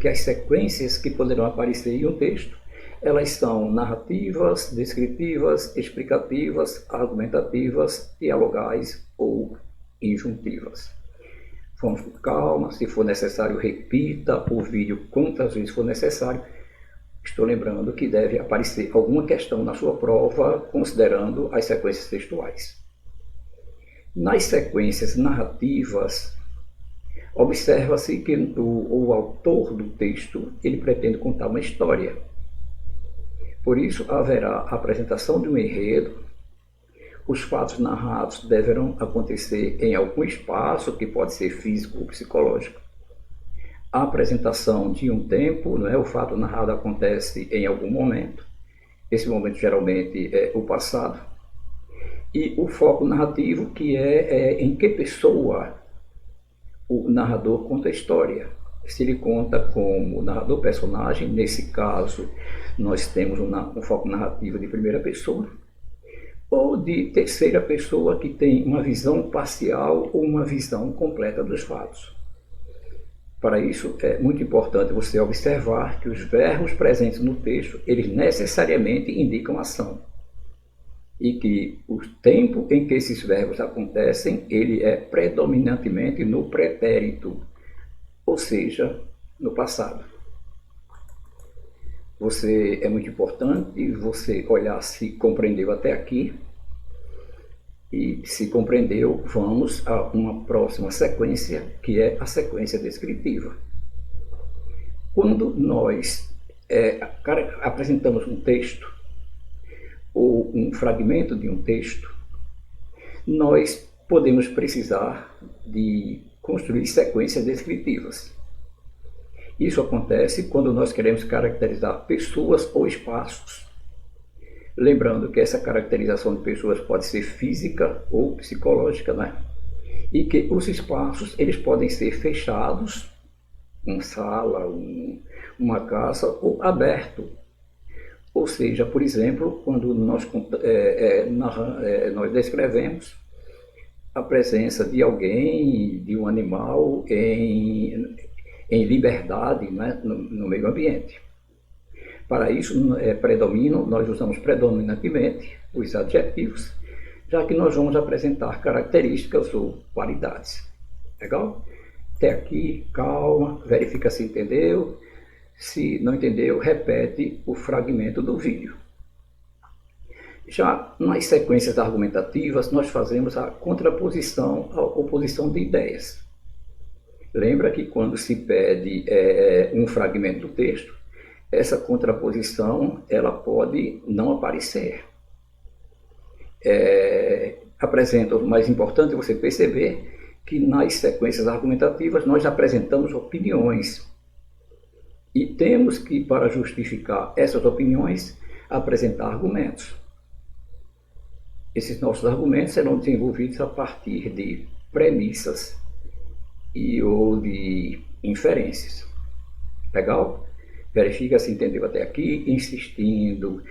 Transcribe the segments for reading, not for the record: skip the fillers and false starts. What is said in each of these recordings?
que as sequências que poderão aparecer em um texto, elas são narrativas, descritivas, explicativas, argumentativas, dialogais ou injuntivas. Vamos com calma, se for necessário repita o vídeo quantas vezes for necessário. Estou lembrando que deve aparecer alguma questão na sua prova considerando as sequências textuais. Nas sequências narrativas, observa-se que o autor do texto ele pretende contar uma história. Por isso, haverá a apresentação de um enredo. Os fatos narrados deverão acontecer em algum espaço, que pode ser físico ou psicológico. A apresentação de um tempo, não é? O fato narrado acontece em algum momento. Esse momento geralmente é o passado. E o foco narrativo, que é em que pessoa o narrador conta a história. Se ele conta como narrador personagem, nesse caso nós temos um foco narrativo de primeira pessoa, ou de terceira pessoa, que tem uma visão parcial ou uma visão completa dos fatos. Para isso é muito importante você observar que os verbos presentes no texto, eles necessariamente indicam ação. E que o tempo em que esses verbos acontecem, ele é predominantemente no pretérito, ou seja, no passado. É muito importante você olhar se compreendeu até aqui. E se compreendeu, vamos a uma próxima sequência, que é a sequência descritiva. Quando nós apresentamos um texto, ou um fragmento de um texto, nós podemos precisar de construir sequências descritivas. Isso acontece quando nós queremos caracterizar pessoas ou espaços. Lembrando que essa caracterização de pessoas pode ser física ou psicológica, né? E que os espaços eles podem ser fechados, uma sala, uma casa, ou aberto. Ou seja, por exemplo, quando nós descrevemos a presença de alguém, de um animal em liberdade, né, no meio ambiente. Para isso, nós usamos predominantemente os adjetivos, já que nós vamos apresentar características ou qualidades. Legal? Até aqui, calma, verifica se entendeu. Se não entendeu, repete o fragmento do vídeo. Já nas sequências argumentativas, nós fazemos a contraposição, a oposição de ideias. Lembra que quando se pede um fragmento do texto, essa contraposição ela pode não aparecer. Apresenta, o mais importante é você perceber que nas sequências argumentativas nós apresentamos opiniões. E temos que, para justificar essas opiniões, apresentar argumentos. Esses nossos argumentos serão desenvolvidos a partir de premissas ou de inferências. Legal? Verifica se entendeu até aqui, insistindo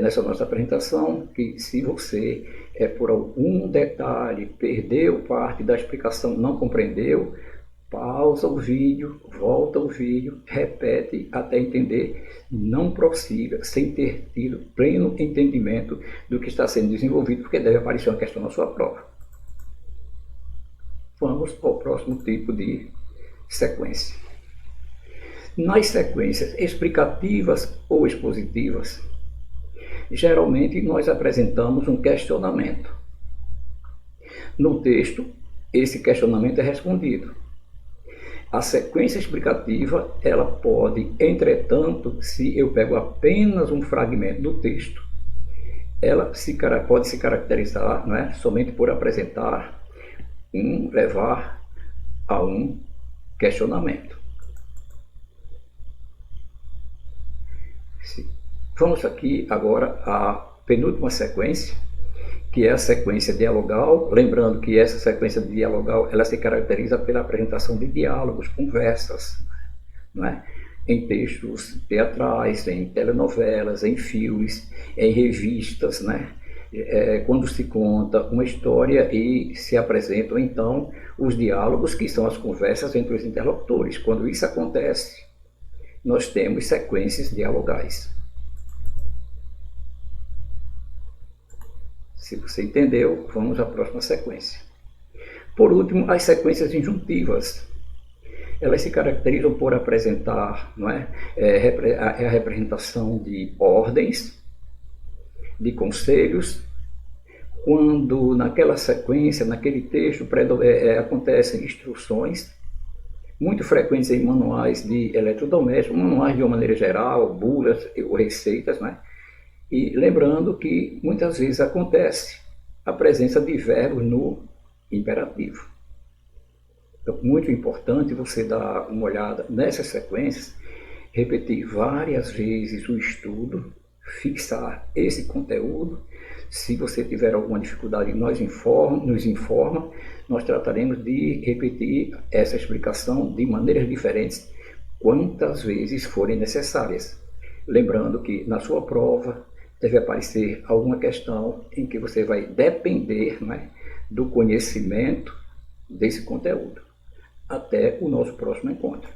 nessa nossa apresentação, que se você, por algum detalhe, perdeu parte da explicação, não compreendeu, pausa o vídeo, volta o vídeo, repete até entender, não prossiga sem ter tido pleno entendimento do que está sendo desenvolvido, porque deve aparecer uma questão na sua prova. Vamos ao próximo tipo de sequência. Nas sequências explicativas ou expositivas, geralmente nós apresentamos um questionamento. No texto, esse questionamento é respondido. A sequência explicativa, ela pode, entretanto, se eu pego apenas um fragmento do texto, ela pode se caracterizar, não é, somente por apresentar, levar a um questionamento. Vamos aqui agora à penúltima sequência, que é a sequência dialogal. Lembrando que essa sequência dialogal ela se caracteriza pela apresentação de diálogos, conversas, não é? Em textos teatrais, em telenovelas, em filmes, em revistas, né? Quando se conta uma história e se apresentam então os diálogos, que são as conversas entre os interlocutores. Quando isso acontece, nós temos sequências dialogais. Se você entendeu, vamos à próxima sequência. Por último, as sequências injuntivas. Elas se caracterizam por apresentar, não é, a representação de ordens, de conselhos, quando naquela sequência, naquele texto, acontecem instruções, muito frequentes em manuais de eletrodomésticos, manuais de uma maneira geral, bulas ou receitas, né? E lembrando que muitas vezes acontece a presença de verbos no imperativo. Então, muito importante você dar uma olhada nessas sequências, repetir várias vezes o estudo, fixar esse conteúdo. Se você tiver alguma dificuldade, nos informa. Nós trataremos de repetir essa explicação de maneiras diferentes, quantas vezes forem necessárias. Lembrando que na sua prova deve aparecer alguma questão em que você vai depender, né, do conhecimento desse conteúdo. Até o nosso próximo encontro.